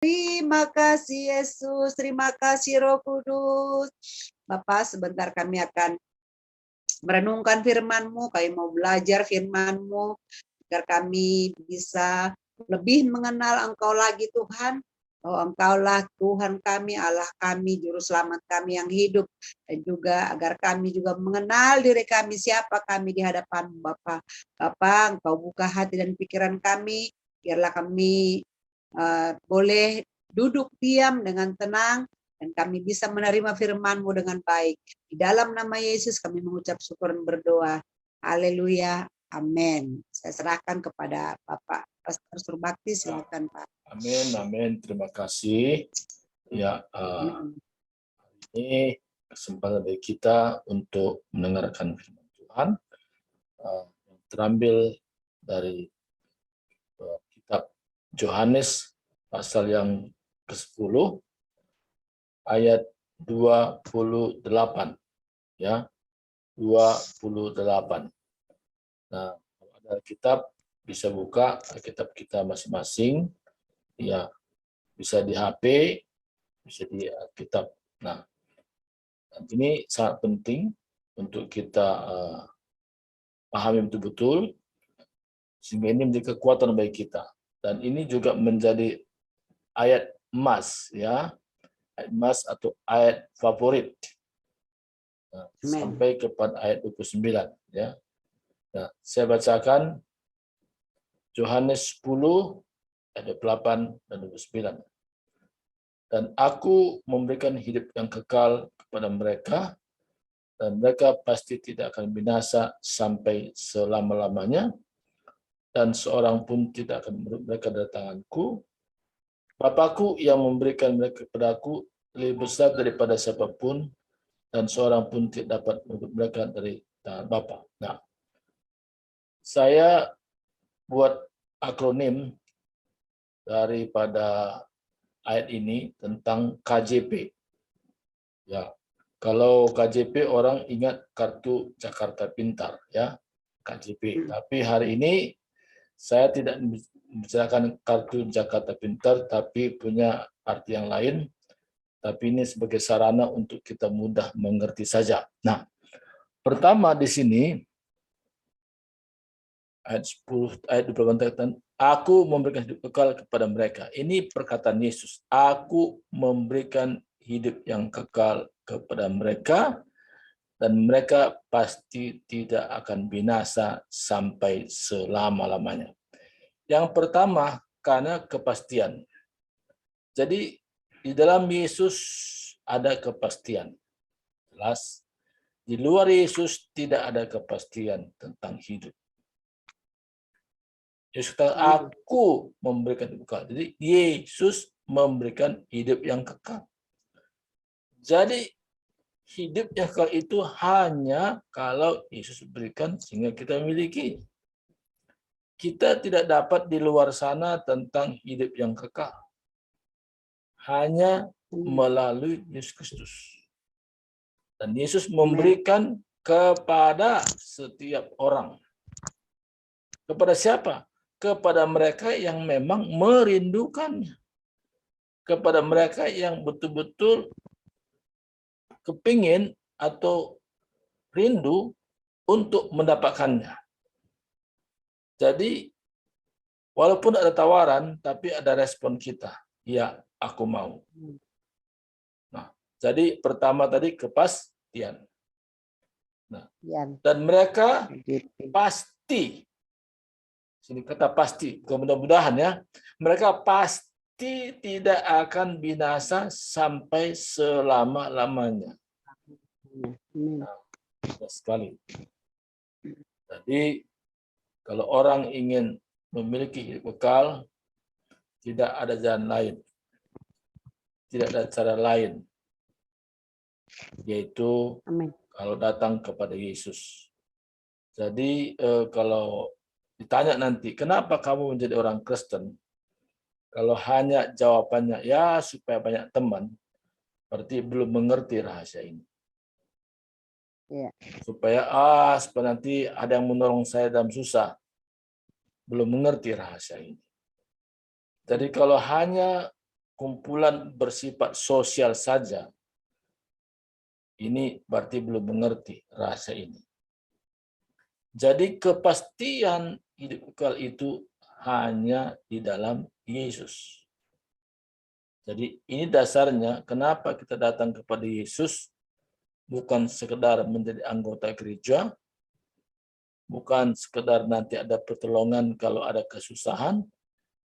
Terima kasih Yesus, terima kasih Roh Kudus. Bapak, sebentar kami akan merenungkan firman-Mu, kami mau belajar firman-Mu, agar kami bisa lebih mengenal Engkau lagi Tuhan. Oh, Engkaulah Tuhan kami, Allah kami, Juru Selamat kami yang hidup. Dan juga agar kami juga mengenal diri kami, siapa kami di hadapan Bapa. Bapa, Engkau buka hati dan pikiran kami, biarlah kami boleh duduk diam dengan tenang, dan kami bisa menerima firman-Mu dengan baik. Di dalam nama Yesus kami mengucap syukur dan berdoa. Haleluya. Amin. Saya serahkan kepada Bapak Pastor Surbakti, silakan Pak. Amin, amin. Terima kasih. Ya, ini kesempatan bagi kita untuk mendengarkan firman Tuhan yang terambil dari kitab Yohanes pasal yang ke-10 ayat 28, ya, 28. Nah, kalau ada kitab bisa buka kitab kita masing-masing, ya, bisa di HP, bisa di kitab. Nah, ini sangat penting untuk kita pahami betul-betul, sehingga ini menjadi kekuatan bagi kita. Dan ini juga menjadi ayat emas, ya, ayat emas atau ayat favorit. Nah, sampai kepada ayat 29, ya. Nah, saya bacakan Yohanes 10 ayat 28 dan 29. Dan aku memberikan hidup yang kekal kepada mereka, dan mereka pasti tidak akan binasa sampai selama-lamanya, dan seorang pun tidak akan merebut mereka dari tanganku. Bapakku yang memberikan mereka kepadaku lebih besar daripada siapapun, dan seorang pun tidak dapat merebut mereka dari tangan Bapa. Nah, saya buat akronim daripada ayat ini tentang KJP. Ya, kalau KJP orang ingat kartu Jakarta Pintar, ya, KJP. Tapi hari ini saya tidak membicarakan kartu Jakarta Pintar, tapi punya arti yang lain. Tapi ini sebagai sarana untuk kita mudah mengerti saja. Nah, pertama di sini ayat 10 ayat 28, aku memberikan hidup kekal kepada mereka. Ini perkataan Yesus. Aku memberikan hidup yang kekal kepada mereka, dan mereka pasti tidak akan binasa sampai selama-lamanya. Yang pertama, karena kepastian. Jadi di dalam Yesus ada kepastian. Jelas, di luar Yesus tidak ada kepastian tentang hidup. Yesus kata, aku memberikan hidup kekal. Jadi Yesus memberikan hidup yang kekal. Jadi hidup yang kekal itu hanya kalau Yesus berikan sehingga kita miliki. Kita tidak dapat di luar sana tentang hidup yang kekal. Hanya melalui Yesus Kristus. Dan Yesus memberikan kepada setiap orang. Kepada siapa? Kepada mereka yang memang merindukannya. Kepada mereka yang betul-betul kepingin atau rindu untuk mendapatkannya. Jadi, walaupun ada tawaran, tapi ada respon kita. Ya, aku mau. Nah, jadi pertama tadi kepastian. Nah, dan mereka pasti, sini kata pasti, mudah-mudahan ya, mereka pasti tidak akan binasa sampai selama-lamanya. Nah, sekali. Jadi, kalau orang ingin memiliki hidup kekal, tidak ada jalan lain. Tidak ada cara lain. Yaitu kalau datang kepada Yesus. Jadi kalau ditanya nanti, kenapa kamu menjadi orang Kristen? Kalau hanya jawabannya, ya supaya banyak teman, berarti belum mengerti rahasia ini. Supaya nanti ada yang menolong saya dalam susah. Belum mengerti rahasia ini. Jadi kalau hanya kumpulan bersifat sosial saja, ini berarti belum mengerti rahasia ini. Jadi kepastian hidup kekal itu hanya di dalam Yesus. Jadi ini dasarnya kenapa kita datang kepada Yesus, bukan sekedar menjadi anggota gereja, bukan sekedar nanti ada pertolongan kalau ada kesusahan,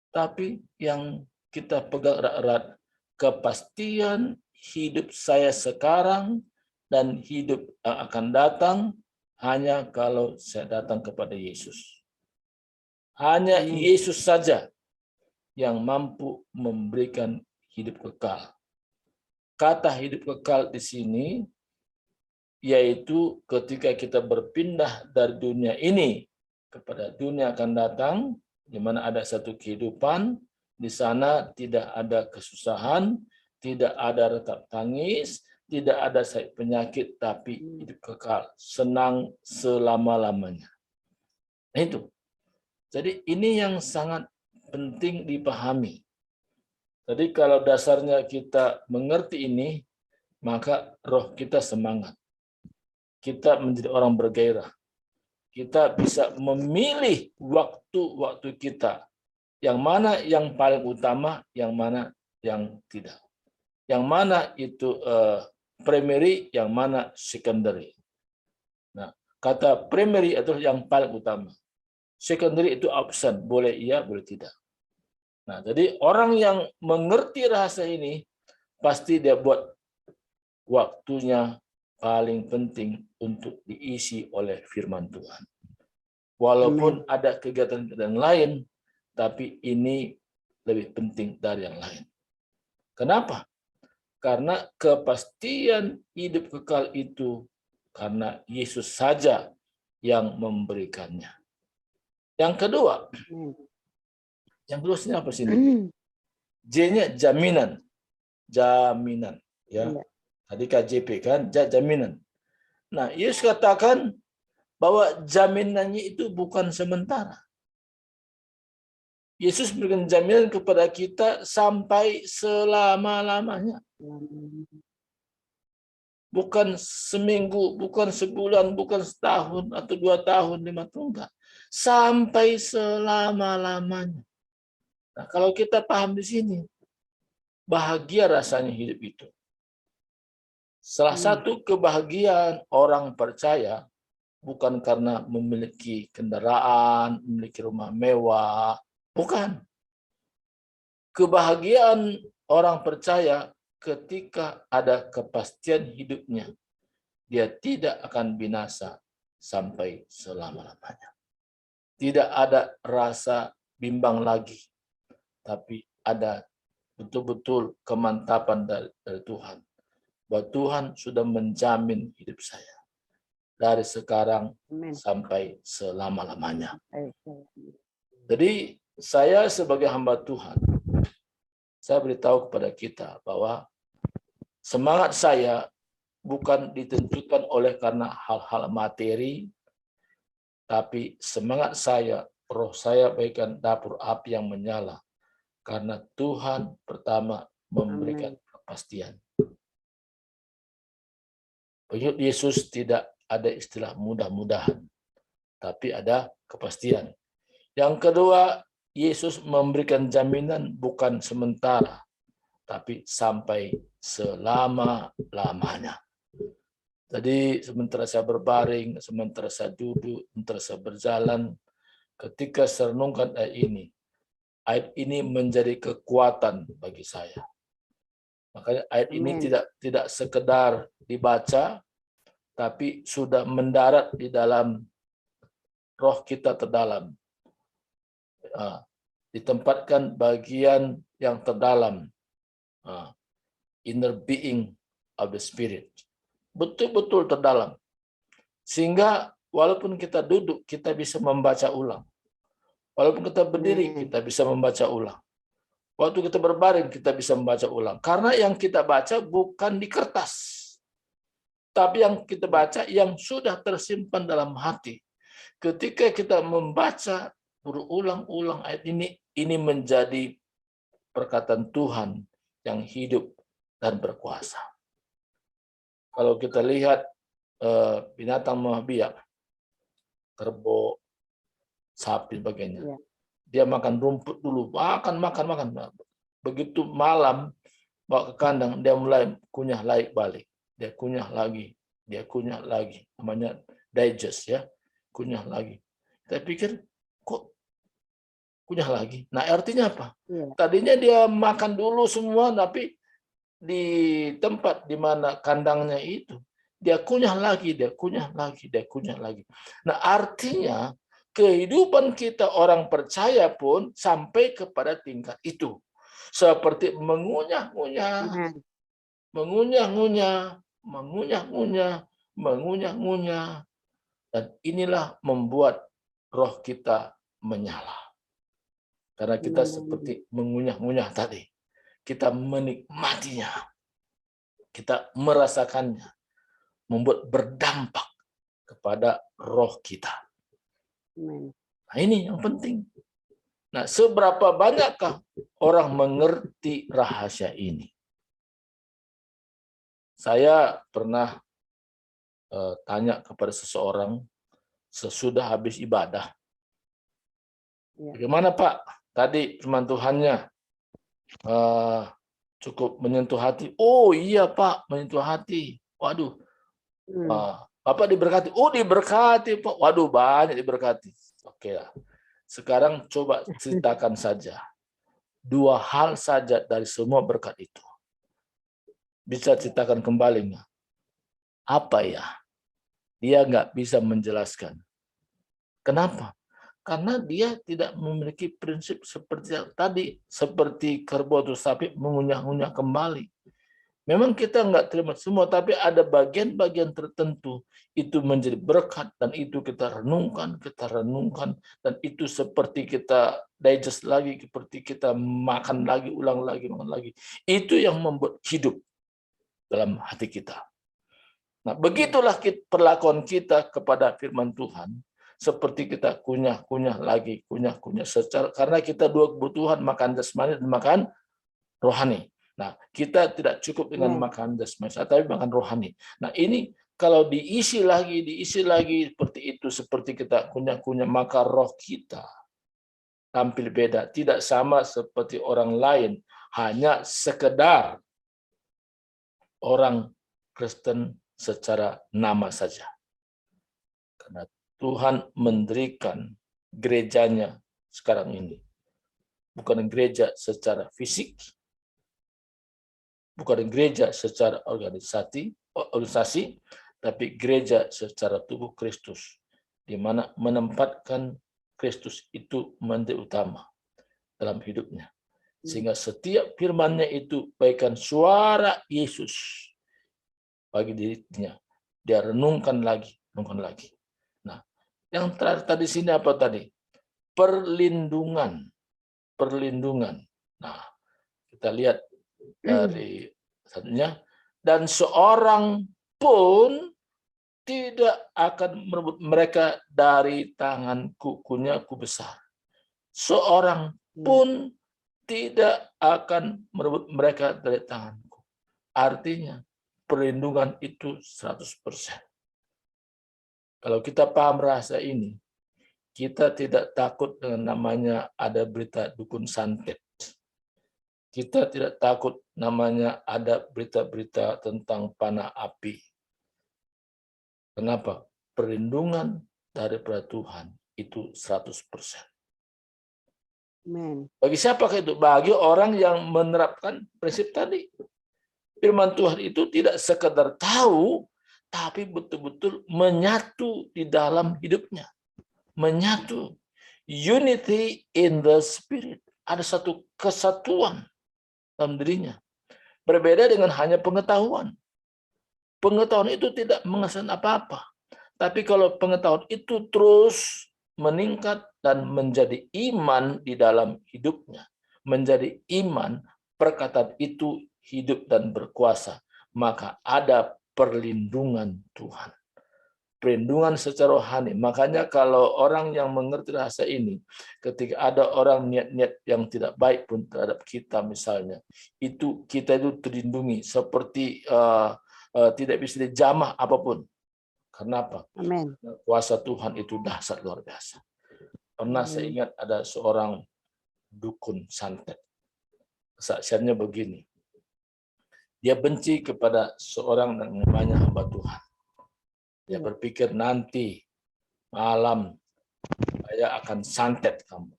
tapi yang kita pegang erat-erat, kepastian hidup saya sekarang dan hidup yang akan datang hanya kalau saya datang kepada Yesus. Hanya Yesus saja yang mampu memberikan hidup kekal. Kata hidup kekal di sini yaitu ketika kita berpindah dari dunia ini kepada dunia akan datang, di mana ada satu kehidupan, di sana tidak ada kesusahan, tidak ada retak tangis, tidak ada sakit penyakit, tapi hidup kekal, senang selama-lamanya. Nah, itu. Jadi ini yang sangat penting dipahami. Jadi kalau dasarnya kita mengerti ini, maka roh kita semangat. Kita menjadi orang bergairah. Kita bisa memilih waktu-waktu kita. Yang mana yang paling utama, yang mana yang tidak. Yang mana itu primary, yang mana secondary. Nah, kata primary itu yang paling utama. Secondary itu option, boleh iya, boleh tidak. Nah, jadi orang yang mengerti rahasia ini, pasti dia buat waktunya paling penting untuk diisi oleh firman Tuhan. Walaupun ada kegiatan-kegiatan lain, tapi ini lebih penting dari yang lain. Kenapa? Karena kepastian hidup kekal itu karena Yesus saja yang memberikannya. Yang kedua sini apa sini? J-nya jaminan. Jaminan, ya. Tadi KJP kan, jaminan. Nah, Yesus katakan bahwa jaminannya itu bukan sementara. Yesus memberikan jaminan kepada kita sampai selama-lamanya. Bukan seminggu, bukan sebulan, bukan setahun, atau 2 tahun, 5 tahun, enggak. Sampai selama-lamanya. Nah, kalau kita paham di sini, bahagia rasanya hidup itu. Salah satu kebahagiaan orang percaya bukan karena memiliki kendaraan, memiliki rumah mewah, bukan. Kebahagiaan orang percaya ketika ada kepastian hidupnya, dia tidak akan binasa sampai selama-lamanya. Tidak ada rasa bimbang lagi, tapi ada betul-betul kemantapan dari Tuhan. Bahwa Tuhan sudah menjamin hidup saya dari sekarang sampai selama-lamanya. Jadi saya sebagai hamba Tuhan, saya beritahu kepada kita bahwa semangat saya bukan ditentukan oleh karena hal-hal materi, tapi semangat saya, roh saya bagaikan dapur api yang menyala. Karena Tuhan pertama memberikan kepastian. Bagi Yesus tidak ada istilah mudah-mudahan, tapi ada kepastian. Yang kedua, Yesus memberikan jaminan bukan sementara, tapi sampai selama-lamanya. Jadi sementara saya berbaring, sementara saya duduk, sementara saya berjalan, ketika saya renungkan ayat ini menjadi kekuatan bagi saya. Makanya ayat ini tidak sekedar dibaca, tapi sudah mendarat di dalam roh kita terdalam. Ditempatkan bagian yang terdalam, inner being of the spirit, betul-betul terdalam, sehingga walaupun kita duduk kita bisa membaca ulang, walaupun kita berdiri kita bisa membaca ulang, waktu kita berbaring kita bisa membaca ulang, karena yang kita baca bukan di kertas, tapi yang kita baca yang sudah tersimpan dalam hati. Ketika kita membaca berulang-ulang ayat ini menjadi perkataan Tuhan yang hidup dan berkuasa. Kalau kita lihat binatang buah biak, kerbau, sapi, sebagainya, Iya. dia makan rumput dulu, makan. Begitu malam bawa ke kandang, dia mulai kunyah balik. Dia kunyah lagi. Namanya digest ya, kunyah lagi. Saya pikir kok kunyah lagi. Nah, artinya apa? Iya. Tadinya dia makan dulu semua, tapi di tempat di mana kandangnya itu dia kunyah lagi. Nah, artinya kehidupan kita orang percaya pun sampai kepada tingkat itu. Seperti mengunyah-ngunyah, dan inilah membuat roh kita menyala. Karena kita seperti mengunyah-ngunyah tadi. Kita menikmatinya. Kita merasakannya. Membuat berdampak kepada roh kita. Nah, ini yang penting. Nah, seberapa banyakkah orang mengerti rahasia ini? Saya pernah tanya kepada seseorang sesudah habis ibadah. Bagaimana Pak? Tadi firman Tuhannya cukup menyentuh hati. Oh iya Pak, menyentuh hati. Waduh, Bapak diberkati. Oh diberkati Pak. Waduh, banyak diberkati. Oke lah. Sekarang coba ceritakan saja. 2 hal saja dari semua berkat itu. Bisa ceritakan kembali nggak? Apa ya? Dia nggak bisa menjelaskan. Kenapa? Karena dia tidak memiliki prinsip seperti tadi. Seperti kerbau atau sapi mengunyah-unyah kembali. Memang kita nggak terima semua, tapi ada bagian-bagian tertentu itu menjadi berkat, dan itu kita renungkan, dan itu seperti kita digest lagi, seperti kita makan lagi, ulang lagi. Itu yang membuat hidup dalam hati kita. Nah, begitulah perlakuan kita kepada firman Tuhan, seperti kita kunyah lagi, karena kita 2 kebutuhan, makan jasmani dan makan rohani. Nah, kita tidak cukup dengan makan jasmani, tapi makan rohani. Nah, ini kalau diisi lagi seperti itu, seperti kita kunyah, maka roh kita tampil beda, tidak sama seperti orang lain, hanya sekedar orang Kristen secara nama saja. Karena Tuhan mendirikan gerejanya sekarang ini. Bukan gereja secara fisik, bukan gereja secara organisasi, tapi gereja secara tubuh Kristus, di mana menempatkan Kristus itu menjadi utama dalam hidupnya. Sehingga setiap firman-Nya itu bagaikan suara Yesus bagi dirinya. Dia renungkan lagi. Nah, yang terakhir tadi sini apa tadi? Perlindungan. Nah, kita lihat dari satunya, dan seorang pun tidak akan merebut mereka dari tanganku, kunyaku besar. Seorang pun tidak akan merebut mereka dari tanganku. Artinya perlindungan itu 100%. Kalau kita paham rahasia ini, kita tidak takut dengan namanya ada berita dukun santet. Kita tidak takut namanya ada berita-berita tentang panah api. Kenapa? Perlindungan daripada Tuhan itu 100%. Bagi siapa itu? Bagi orang yang menerapkan prinsip tadi. Firman Tuhan itu tidak sekedar tahu, tapi betul-betul menyatu di dalam hidupnya. Menyatu. Unity in the spirit. Ada satu kesatuan dalam dirinya. Berbeda dengan hanya pengetahuan. Pengetahuan itu tidak menghasilkan apa-apa. Tapi kalau pengetahuan itu terus meningkat dan menjadi iman di dalam hidupnya, menjadi iman, perkataan itu hidup dan berkuasa, maka ada perlindungan Tuhan. perlindungan secara rohani. Makanya kalau orang yang mengerti bahasa ini, ketika ada orang niat-niat yang tidak baik pun terhadap kita misalnya, itu kita itu terlindungi seperti tidak bisa dijamah apapun. Kenapa? Amin. Kuasa Tuhan itu dahsyat luar biasa. Pernah saya ingat ada seorang dukun santet. Kesaksiannya begini. Dia benci kepada seorang yang namanya hamba Tuhan. Dia berpikir nanti malam saya akan santet kamu.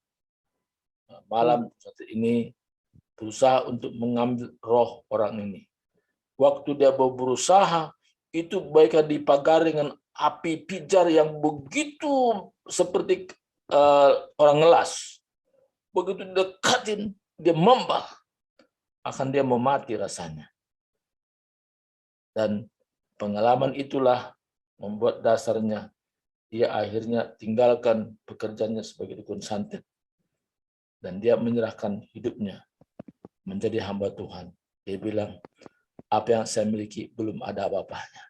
Malam santet ini berusaha untuk mengambil roh orang ini. Waktu dia berusaha, itu baiknya dipagari dengan api pijar yang begitu seperti orang ngelas. Begitu dekatin, dia membah. Akan dia mau mati rasanya. Dan pengalaman itulah membuat dasarnya dia akhirnya tinggalkan pekerjaannya sebagai dukun santet. Dan dia menyerahkan hidupnya menjadi hamba Tuhan. Dia bilang, apa yang saya miliki belum ada apa-apanya.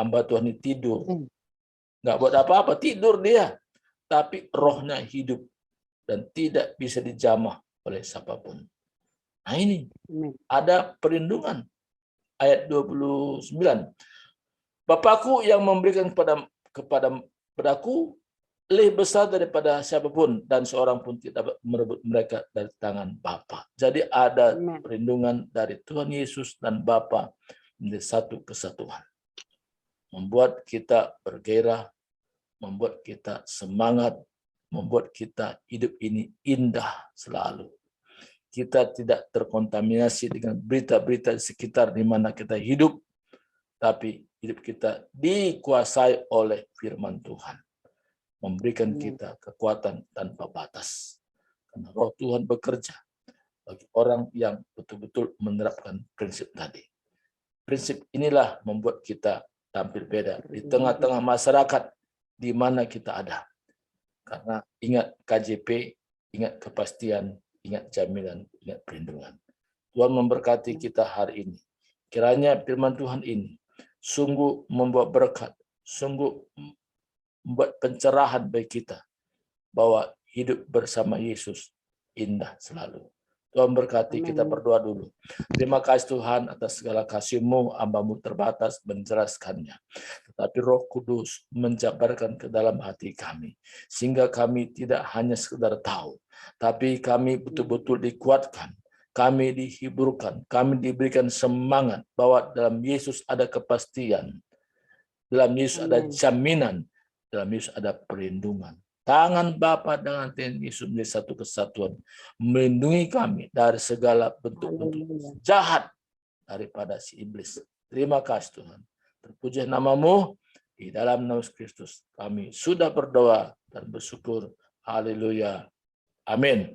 Hamba Tuhan ini tidur. Nggak buat apa-apa, tidur dia. Tapi rohnya hidup dan tidak bisa dijamah oleh siapapun. Nah ini ada perlindungan. Ayat 29. Bapakku yang memberikan kepadaku lebih besar daripada siapapun, dan seorang pun tidak dapat merebut mereka dari tangan Bapa. Jadi ada perlindungan dari Tuhan Yesus dan Bapa menjadi satu kesatuan. Membuat kita bergairah, membuat kita semangat, membuat kita hidup ini indah selalu. Kita tidak terkontaminasi dengan berita-berita di sekitar di mana kita hidup, tapi hidup kita dikuasai oleh firman Tuhan, memberikan kita kekuatan tanpa batas. Karena Roh Tuhan bekerja bagi orang yang betul-betul menerapkan prinsip tadi. Prinsip inilah membuat kita tampil beda di tengah-tengah masyarakat di mana kita ada. Karena ingat KJP, ingat kepastian, ingat jaminan, ingat perlindungan. Tuhan memberkati kita hari ini. Kiranya firman Tuhan ini sungguh membawa berkat, sungguh membuat pencerahan bagi kita bahwa hidup bersama Yesus indah selalu. Tuhan berkati. Kita berdoa dulu. Terima kasih Tuhan atas segala kasih-Mu, hamba-Mu terbatas menjelaskannya. Tetapi Roh Kudus menjabarkan ke dalam hati kami. Sehingga kami tidak hanya sekedar tahu, tapi kami betul-betul dikuatkan. Kami dihiburkan, kami diberikan semangat bahwa dalam Yesus ada kepastian. Dalam Yesus ada jaminan. Dalam Yesus ada perlindungan. Tangan Bapa dengan Tuhan Yesus menjadi satu kesatuan, melindungi kami dari segala bentuk-bentuk jahat daripada si iblis. Terima kasih Tuhan. Terpuji nama-Mu, di dalam nama Kristus kami sudah berdoa dan bersyukur. Haleluya. Amin.